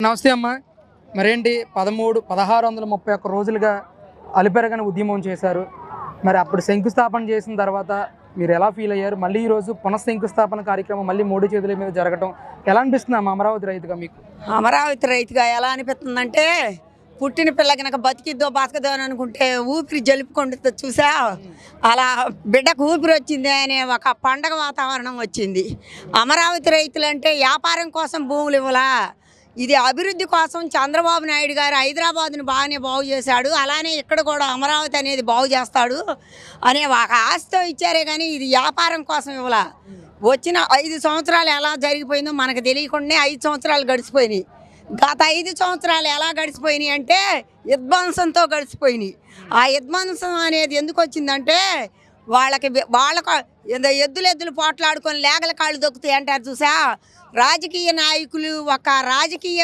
నమస్తే అమ్మ. మరేంటి 1631 రోజులుగా అలుపెరగని ఉద్యమం చేశారు. మరి అప్పుడు శంకుస్థాపన చేసిన తర్వాత మీరు ఎలా ఫీల్ అయ్యారు? మళ్ళీ ఈరోజు పునఃశంకుస్థాపన కార్యక్రమం మళ్ళీ మోడీ చేతుల మీద జరగటం ఎలా అనిపిస్తుంది అమ్మ అమరావతి రైతుగా మీకు? అమరావతి రైతుగా ఎలా అనిపిస్తుందంటే, పుట్టిన పిల్ల కనుక బతికిద్దో బతకదో అని అనుకుంటే ఊపిరి జలుపుకుంటుంది చూసా, అలా బిడ్డకు ఊపిరి వచ్చింది అనే ఒక పండగ వాతావరణం వచ్చింది. అమరావతి రైతులు అంటే వ్యాపారం కోసం భూములు ఇవ్వలా, ఇది అభివృద్ధి కోసం చంద్రబాబు నాయుడు గారు హైదరాబాద్ను బాగు చేశాడు, అలానే ఇక్కడ కూడా అమరావతి అనేది బాగు చేస్తాడు అనే ఒక ఆశతో ఇచ్చారే కానీ ఇది వ్యాపారం కోసం ఇవ్వలా. వచ్చిన 5 సంవత్సరాలు ఎలా జరిగిపోయిందో మనకు తెలియకుండానే 5 సంవత్సరాలు గడిచిపోయినాయి. గత 5 సంవత్సరాలు ఎలా గడిచిపోయినాయి అంటే విధ్వంసంతో గడిచిపోయినాయి. ఆ విధ్వంసం అనేది ఎందుకు వచ్చిందంటే, వాళ్ళకు ఎద్దులు పోట్లాడుకొని లేగల కాళ్ళు దొక్కుతాయి అంటారు చూసా. రాజకీయ నాయకులు ఒక రాజకీయ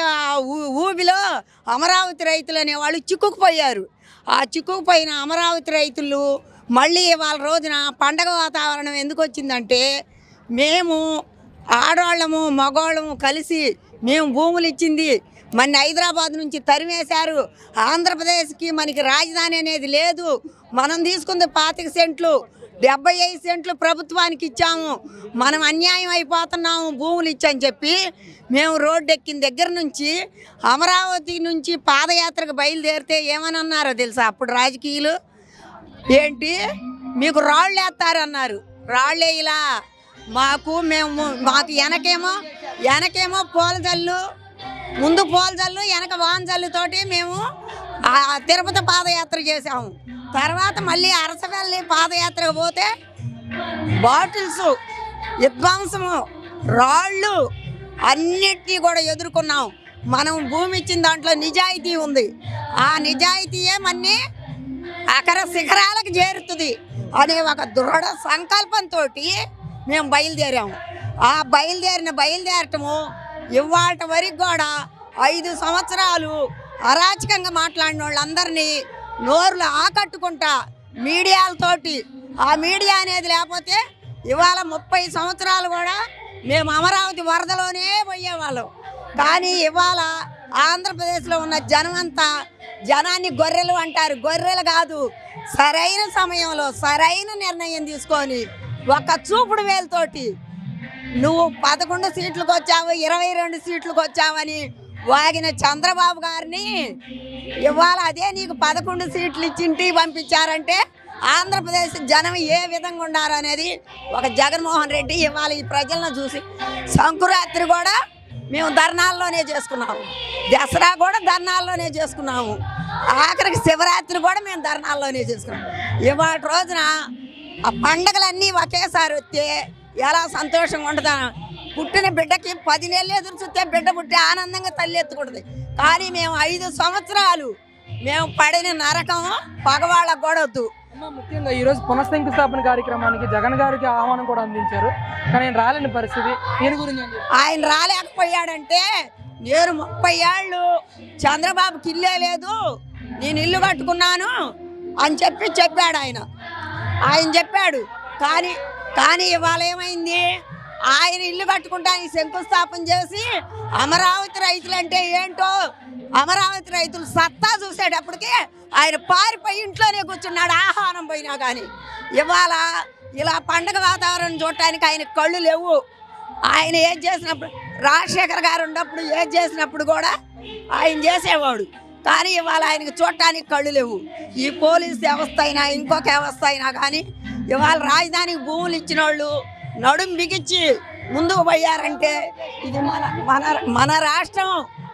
ఊబిలో అమరావతి రైతులు అనేవాళ్ళు చిక్కుకుపోయారు. ఆ చిక్కుకుపోయిన అమరావతి రైతులు మళ్ళీ వాళ్ళ రోజున పండగ వాతావరణం ఎందుకు వచ్చిందంటే, మేము ఆడవాళ్ళము మగవాళ్ళము కలిసి మేము భూములు ఇచ్చింది మన హైదరాబాద్ నుంచి తరిమేశారు. ఆంధ్రప్రదేశ్కి మనకి రాజధాని అనేది లేదు. మనం తీసుకుంది 25 సెంట్లు, 75 సెంట్లు ప్రభుత్వానికి ఇచ్చాము. మనం అన్యాయం అయిపోతున్నాము భూములు ఇచ్చని చెప్పి మేము రోడ్డు ఎక్కిన దగ్గర నుంచి అమరావతి నుంచి పాదయాత్రకు బయలుదేరితే ఏమని అన్నారో తెలుసా? అప్పుడు రాజకీయులు ఏంటి మీకు రాళ్ళు వేస్తారన్నారు. రాళ్ళే ఇలా మాకు వెనకేమో పూలజల్లు, ముందు పూలజల్లు వెనక వానజల్లుతోటి మేము తిరుపతి పాదయాత్ర చేసాము. తర్వాత మళ్ళీ అరసవల్లి పాదయాత్రకు పోతే బాటిల్స్, విధ్వంసము, రాళ్ళు అన్నిటినీ కూడా ఎదుర్కొన్నాం. మనం భూమి ఇచ్చిన దాంట్లో నిజాయితీ ఉంది. ఆ నిజాయితీయే మన్ని అకర శిఖరాలకు చేరుతుంది అనే ఒక దృఢ సంకల్పంతో మేము బయలుదేరాము. ఆ బయలుదేరటము ఇవాళ వరకు కూడా 5 సంవత్సరాలు అరాచకంగా మాట్లాడిన వాళ్ళందరినీ నోరులు ఆకట్టుకుంటా మీడియాలతోటి, ఆ మీడియా అనేది లేకపోతే ఇవాళ 30 సంవత్సరాలు కూడా మేము అమరావతి వరదలోనే పోయేవాళ్ళం. కానీ ఇవాళ ఆంధ్రప్రదేశ్లో ఉన్న జనాన్ని గొర్రెలు అంటారు. గొర్రెలు కాదు, సరైన సమయంలో సరైన నిర్ణయం తీసుకొని ఒక చూపుడు వేలుతోటి నువ్వు 11 సీట్లకు వచ్చావు, 22 సీట్లకు వచ్చావని వాగిన చంద్రబాబు గారిని ఇవాళ అదే నీకు 11 సీట్లు ఇచ్చి ఇంటికి పంపించారంటే ఆంధ్రప్రదేశ్ జనం ఏ విధంగా ఉన్నారు అనేది ఒక జగన్మోహన్ రెడ్డి ఇవాళ ఈ ప్రజలను చూసి, సంకురాత్రి కూడా మేము ధర్నాల్లోనే చేసుకున్నాము, దసరా కూడా ధర్నాల్లోనే చేసుకున్నాము, ఆఖరికి శివరాత్రి కూడా మేము ధర్నాల్లోనే చేసుకున్నాము. ఇవాళ రోజున ఆ పండగలన్నీ ఒకేసారి వస్తే ఎలా సంతోషంగా ఉంటుందా? పుట్టిన బిడ్డకి 10 నెలలు ఎదురు చూస్తే బిడ్డ పుట్టి ఆనందంగా తల్లి ఎత్తుకుంటుంది. కానీ మేము 5 సంవత్సరాలు మేము పడిన నరకం పగవాళ్ళకు కూడా వద్దు. ముఖ్యంగా ఈరోజు పునఃశంకుస్థాపన కార్యక్రమానికి జగన్ గారికి ఆహ్వానం కూడా అందించారు, కానీ ఆయన రాలేని పరిస్థితి. దీని గురించి ఆయన రాలేకపోయాడంటే, నేను 30 ఏళ్ళు చంద్రబాబుకి ఇల్లే లేదు, నేను ఇల్లు కట్టుకున్నాను అని చెప్పాడు ఆయన చెప్పాడు. కానీ ఇవాళ ఏమైంది? ఆయన ఇల్లు కట్టుకుంటానికి శంకుస్థాపన చేసి అమరావతి రైతులు అంటే ఏంటో, అమరావతి రైతులు సత్తా చూసేటప్పటికి ఆయన పారిపోయి ఇంట్లోనే కూర్చున్నాడు ఆహ్వానం పోయినా. కానీ ఇవాళ ఇలా పండగ వాతావరణం చూడటానికి ఆయన కళ్ళు లేవు. ఆయన ఏది చేసినప్పుడు, రాజశేఖర్ గారు ఉన్నప్పుడు ఏది చేసినప్పుడు కూడా ఆయన చేసేవాడు. కానీ ఇవాళ ఆయనకు చూడటానికి కళ్ళు లేవు. ఈ పోలీస్ వ్యవస్థ అయినా ఇంకొక వ్యవస్థ అయినా కానీ ఇవాళ రాజధానికి భూములు ఇచ్చిన వాళ్ళు నడుం బిగించి ముందుకు పోయారంటే ఇది మన రాష్ట్రం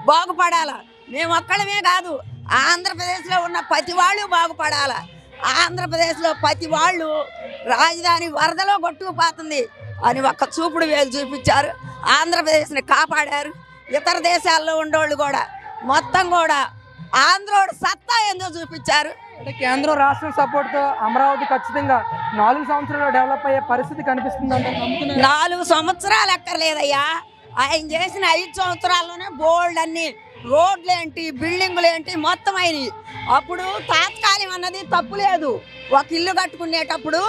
బాగుపడాల. మేము ఒక్కడమే కాదు, ఆంధ్రప్రదేశ్లో ఉన్న ప్రతి వాళ్ళు బాగుపడాల. ఆంధ్రప్రదేశ్లో ప్రతి వాళ్ళు రాజధాని వరదలో కొట్టుకుపోతుంది అని ఒక్క చూపుడు వేలు చూపించారు, ఆంధ్రప్రదేశ్ని కాపాడారు. ఇతర దేశాల్లో ఉండేవాళ్ళు కూడా మొత్తం కూడా ఆంధ్రోడు సత్తా ఏందో చూపించారు. అంటే కేంద్రం రాష్ట్రం సపోర్ట్తో అమరావతి ఖచ్చితంగా 4 సంవత్సరాలు డెవలప్ అయ్యే పరిస్థితి కనిపిస్తుంది అంటే 4 సంవత్సరాలు ఎక్కర్లేదయ్యా. ఆయన చేసిన 5 సంవత్సరాల్లోనే బోల్డ్ అన్ని రోడ్లు ఏంటి, బిల్డింగులు ఏంటి మొత్తం అయినాయి. అప్పుడు తాత్కాలికం అన్నది తప్పు లేదు. ఒక ఇల్లు కట్టుకునేటప్పుడు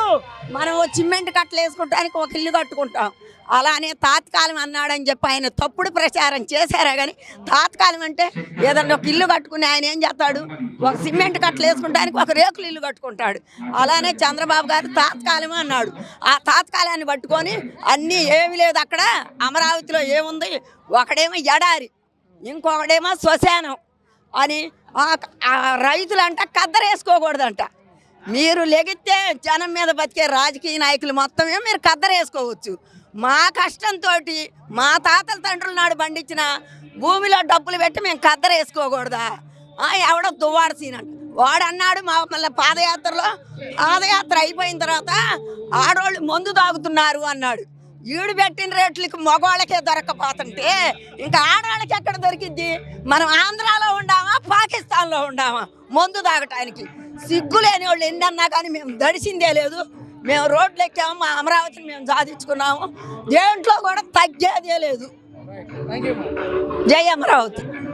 మనం సిమెంట్ కట్టలు వేసుకుంటానికి ఒక ఇల్లు కట్టుకుంటాం. అలానే తాత్కాలం అన్నాడని చెప్పి ఆయన తప్పుడు ప్రచారం చేశారా కానీ తాత్కాలం అంటే ఏదన్నా ఒక ఇల్లు కట్టుకుని ఆయన ఏం చేస్తాడు, ఒక సిమెంట్ కట్టలు వేసుకుంటానికి ఒక రేకులు ఇల్లు కట్టుకుంటాడు. అలానే చంద్రబాబు గారు తాత్కాలం అన్నాడు. ఆ తాత్కాలాన్ని పట్టుకొని అన్నీ ఏమీ లేదు అక్కడ అమరావతిలో ఏముంది, ఒకడేమో ఎడారి ఇంకొకడేమో శ్మశానం అని ఆ రైతులంట కద్దరేసుకోకూడదంట. మీరు లెగితే జనం మీద బతికే రాజకీయ నాయకులు మొత్తమే మీరు కద్దరేసుకోవచ్చు. మా కష్టంతో మా తాతల తండ్రుల నాడు పండించిన భూమిలో డబ్బులు పెట్టి మేము కద్దరేసుకోకూడదా? ఎవడో దువ్వాడ సీనంట వాడు అన్నాడు మా మళ్ళీ పాదయాత్ర అయిపోయిన తర్వాత ఆడవాళ్ళు మందు తాగుతున్నారు అన్నాడు. ఈడు పెట్టిన రేట్లకి మగవాళ్ళకే దొరకపోతుంటే ఇంకా ఆడవాళ్ళకి ఎక్కడ దొరికిద్ది? మనం ఆంధ్రాలో ఉండామా పాకిస్తాన్లో ఉండామా మందు తాగటానికి? సిగ్గు లేని వాళ్ళు ఎన్నన్నా కానీ మేము దడిసిందే లేదు. మేము రోడ్లు ఎక్కాము, మా అమరావతిని మేము సాధించుకున్నాము. దేంట్లో కూడా తగ్గేదే లేదు. జై అమరావతి.